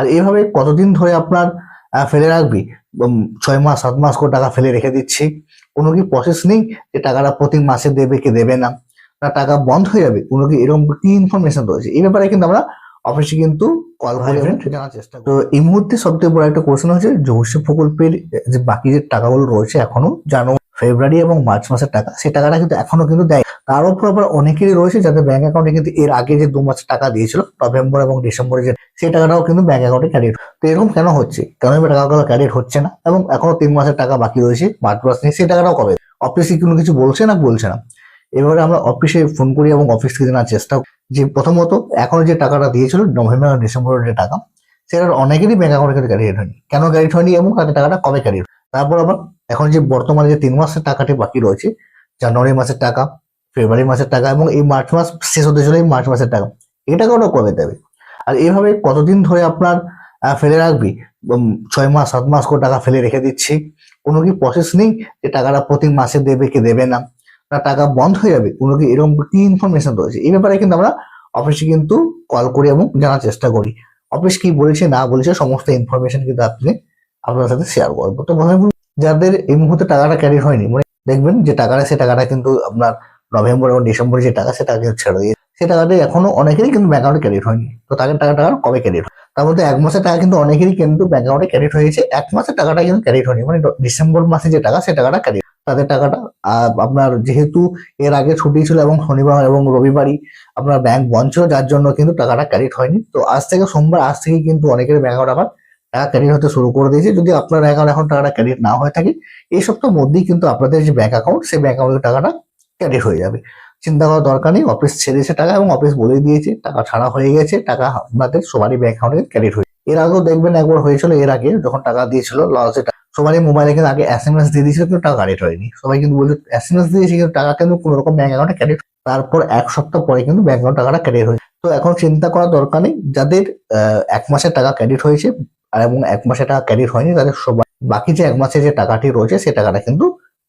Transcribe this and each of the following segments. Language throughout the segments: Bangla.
আর এইভাবে কতদিন ধরে আপনার ফেলে রাখবি? 6 মাস 7 মাস করে টাকা ফেলে রেখে দিচ্ছি, কোনো কি প্রসেস নেই যে টাকাটা প্রতি মাসে দেবে কি দেবে না, না টাকা বন্ধ হয়ে যাবে, কোনো কি এরকম কি ইনফরমেশন রয়েছে? এই ব্যাপারে কিন্তু আমরা অফিসে কিন্তু কল করে জানার চেষ্টা করি। তো এই মুহূর্তে সবথেকে বড় একটা কোশ্চেন হচ্ছে যুবশ্রী প্রকল্পের যে বাকি যে টাকাগুলো রয়েছে এখনো জানুয়ারি ফেব্রুয়ারি এবং মার্চ মাসের টাকা, সেই টাকাটা কিন্তু এখনো কিন্তু দেয়। তার উপর আবার অনেকেরই রয়েছে যাদের ব্যাংক অ্যাকাউন্টে কিন্তু এর আগে যে 2 মাসের টাকা দিয়েছিল নভেম্বর এবং ডিসেম্বরে, যে সেই টাকাটাও কিন্তু ব্যাংক অ্যাকাউন্টে ক্রেডিট। তো এরকম কেন হচ্ছে, কেন এবার টাকাগুলো ক্রেডিট হচ্ছে না এবং এখনো 3 মাসের টাকা বাকি রয়েছে, মার্চ মাস নেই, সেই টাকাটাও কবে? অফিসে কোনো কিছু বলছে না। এবারে আমরা অফিসে ফোন করি এবং অফিস থেকে জানার চেষ্টা করি যে প্রথমত এখন যে টাকাটা দিয়েছিল নভেম্বর ডিসেম্বরের যে টাকা, সেটার অনেকেরই ব্যাংক অ্যাকাউন্টে কিন্তু ক্রেডিট হয়নি, কেন ক্রেডিট হয়নি এবং তাদের টাকাটা কবে ক্রেডিট? তারপর আবার এখন যে বর্তমানে যে 3 মাসের টাকাটি বাকি রয়েছে, জানুয়ারি মাসের টাকা, ফেব্রুয়ারি মাসের টাকা এবং এই মার্চ মাস শেষ হতে চলে এই মার্চ মাসের টাকা, এই টাকাটাও কবে দেবে? আর এইভাবে কতদিন ধরে আপনার ফেলে রাখবি? 6 মাস 7 মাস করে টাকা ফেলে রেখে দিচ্ছি, কোনো কি প্রসেস নেই যে টাকাটা প্রতি মাসে দেবে কি দেবে না, না টাকা বন্ধ হয়ে যাবে, কোনো কি এরকম কি ইনফরমেশন রয়েছে? এই ব্যাপারে কিন্তু আমরা অফিসে কিন্তু কল করি এবং জানার চেষ্টা করি। অফিস কি বলেছে না বলেছে সমস্ত ইনফরমেশন কিন্তু আপনি আপনার সাথে শেয়ার করবো। তো যাদের এই মুহূর্তে টাকাটা ক্রেডিট হয়নি, মানে দেখবেন যে টাকাটা, সে টাকাটা কিন্তু আপনার নভেম্বর এবং ডিসেম্বরে যে টাকা, সে টাকা কিন্তু ছেড়ে দিয়ে সে টাকাটা এখনো অনেকেরই কিন্তু ব্যাংক অ্যাকাউন্টে ক্রেডিট হয়নি। তো তাদের টাকা কবে ক্রেডিট? তার মধ্যে 1 মাসের টাকা কিন্তু অনেকেরই কিন্তু ব্যাংক অ্যাকাউন্টে ক্রেডিট হয়েছে, 1 মাসের টাকাটা কিন্তু ক্রেডিট হয়নি, মানে ডিসেম্বর মাসে যে টাকা সে টাকাটা ক্রেডিট। তাদের টাকাটা আপনার যেহেতু এর আগে ছুটি ছিল এবং শনিবার এবং রবিবারই আপনার ব্যাংক বন্ধ ছিল, যার জন্য কিন্তু টাকাটা ক্রেডিট হয়নি। তো আজ থেকে সোমবার, আজ থেকে কিন্তু অনেকের ব্যাংক অ্যাকাউন্ট আবার টাকা ক্রেডিট হতে শুরু করে দিয়েছে। যদি আপনার অ্যাকাউন্ট এখন টাকাটা ক্রেডিট না হয়ে থাকে, এই সপ্তাহের মধ্যেই কিন্তু আপনাদের যে ব্যাংক অ্যাকাউন্ট, সেই ব্যাংক অ্যাকাউন্টের টাকাটা ক্রেডিট হয়ে যাবে। চিন্তা করার দরকার নেই, অফিস ছেড়েছে টাকা এবং অফিস বলে দিয়েছে টাকা ছাড়া হয়ে গেছে, টাকা আপনাদের সবারই ব্যাংক অ্যাকাউন্টে ক্রেডিট হয়ে। এর আগেও দেখবেন একবার হয়েছিল, এর আগে যখন টাকা দিয়েছিল লসে, সবারই মোবাইলে কিন্তু আগে এসএমএস দিয়ে দিয়েছিল কিন্তু টাকা ক্রেডিট হয়নি। সবাই কিন্তু বলছে এসএমএস দিয়েছে কিন্তু টাকা কিন্তু কোনো রকম ব্যাংক অ্যাকাউন্টে ক্রেডিট, তারপর 1 সপ্তাহ পরে কিন্তু ব্যাংক অ্যাকাউন্ট টাকাটা ক্রেডিট হয়েছে। তো এখন চিন্তা করার দরকার নেই, যাদের 1 মাসের টাকা ক্রেডিট হয়েছে আর এবং 1 মাসের টাকা ক্রেডিট হয়নি, তাদের সবাই বাকি যে 1 মাসের যে টাকাটি রয়েছে সেই টাকাটা কিন্তু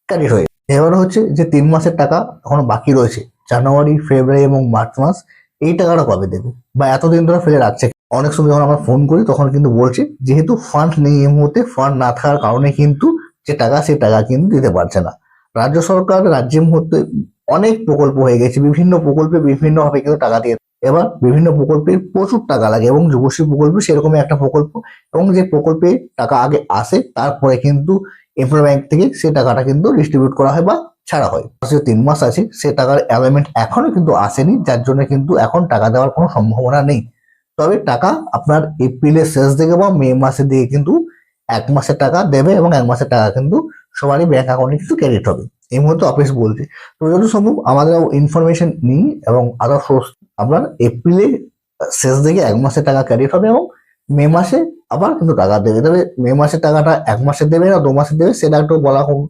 ক্রেডিট হয়েছে। এবার হচ্ছে যে 3 মাসের টাকা এখনো বাকি রয়েছে, জানুয়ারি ফেব্রুয়ারি এবং মার্চ মাস, এই টাকাটা কবে দেবে বা এতদিন ধরে ফেলে রাখছে? অনেক সময় যখন আমরা ফোন করি তখন কিন্তু বলছে যেহেতু ফান্ড নেই, এই মুহূর্তে ফান্ড না থাকার কারণে কিন্তু যে টাকা, সেই টাকা কিন্তু দিতে পারছে না। রাজ্য সরকার রাজ্যের মুহূর্তে অনেক প্রকল্প হয়ে গেছে, বিভিন্ন প্রকল্পে বিভিন্ন ভাবে কিন্তু টাকা দিয়ে, এবার বিভিন্ন প্রকল্পে প্রচুর টাকা লাগে এবং যুবশ্রী প্রকল্প সেরকমই একটা প্রকল্প, এবং যে প্রকল্পে টাকা আগে আসে তারপরে কিন্তু এমপ্লয় ব্যাংক থেকে সে টাকাটা কিন্তু ডিস্ট্রিবিউট করা হয় বা ছাড়া হয়। যে 3 মাস আছে সে টাকার অ্যালাইনমেন্ট এখনো কিন্তু আসেনি, যার জন্য কিন্তু এখন টাকা দেওয়ার কোনো সম্ভাবনা নেই। তবে টাকা আপনার এপ্রিলের শেষ দিকে বা মে মাসের দিকে কিন্তু 1 মাসের টাকা দেবে এবং 1 মাসের টাকা কিন্তু সবারই ব্যাংক অ্যাকাউন্টে কিন্তু ক্রেডিট হবে, এই মুহূর্তে অফিস বলছে। তো যত সম্ভব আমাদের ইনফরমেশন নিই এবং আদার সোর্স, আপনার এপ্রিলে শেষ দিকে 1 মাসের টাকা ক্রেডিট হবে এবং মে মাসে আবার কিন্তু টাকা দেবে। তবে মে মাসের টাকাটা 1 মাসের দেবে না 2 মাসের দেবে সেটা একটু বলা হোক,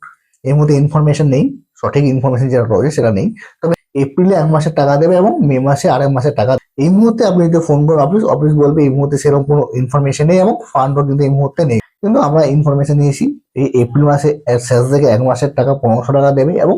এই মুহূর্তে ইনফরমেশন নেই, সঠিক ইনফরমেশন যেটা রয়েছে সেটা নেই। তবে এপ্রিলে 1 মাসের টাকা দেবে এবং মে মাসে আরেক মাসের টাকা। এই মুহূর্তে আপনি যদি ফোন করেন অফিস, অফিস বলবে এই মুহূর্তে সেরকম কোনো ইনফরমেশন নেই এবং ফান্ডও কিন্তু এই মুহূর্তে নেই। কিন্তু আমরা ইনফরমেশন নিয়েছি এই এপ্রিল মাসে শেষ থেকে 1 মাসের টাকা 1500 টাকা দেবে এবং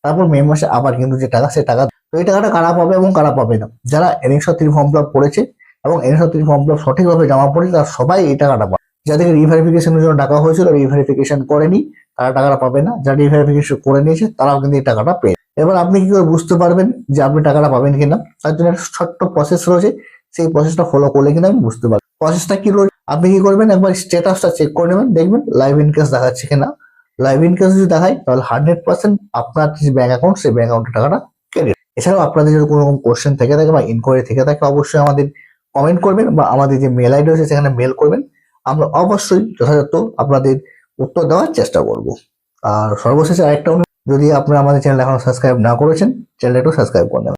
তারপর মে মাসে আবার কিন্তু যে টাকা, সে টাকা। তো এই টাকাটা কারা পাবে এবং কারা পাবে না? যারা NS-3 ফর্ম ফিল আপ করেছে এবং NS-3 ফর্ম ফিল আপ সঠিকভাবে জমা পড়েছে, তারা সবাই এই টাকাটা পাবে। যাদেরকে রিভেরিফিকেশনের জন্য টাকা হয়েছিল, রিভেরিফিকেশন করেনি, তারা টাকাটা পাবে না। যারা রিভেরিফিকেশন করে নিয়েছে তারাও কিন্তু এই টাকাটা পেয়ে। এবার আপনি কি করে বুঝতে পারবেন যে আপনি টাকাটা পাবেন কিনা? তার জন্য একটা ছোট্ট প্রসেস রয়েছে, সেই প্রসেসটা ফলো করলে কিনা আমি বুঝতে পারবো। প্রসেসটা কি রয়েছে, আপনি কি করবেন, একবার স্ট্যাটাসটা চেক করে নেবেন, দেখবেন লাইভ ইনকেস দেখাচ্ছে কিনা। লাইভ ইনকেস যদি দেখায় তাহলে 100% আপনার যে ব্যাংক অ্যাকাউন্ট, সেই ব্যাংক অ্যাকাউন্টের টাকাটা ক্রেডিট। এছাড়াও আপনাদের যদি কোনো রকম কোশ্চেন থেকে থাকে বা ইনকোয়ারি থেকে থাকে, অবশ্যই আমাদের কমেন্ট করবেন বা আমাদের যে মেল আইডি রয়েছে সেখানে মেল করবেন। আমরা অবশ্যই যথাযথ আপনাদের উত্তর দেওয়ার চেষ্টা করব। আর সর্বশেষে আরেকটা, যদি আপনারা আমাদের চ্যানেল এখনো সাবস্ক্রাইব না করেছেন, চ্যানেলটা একটু সাবস্ক্রাইব করে নেবেন।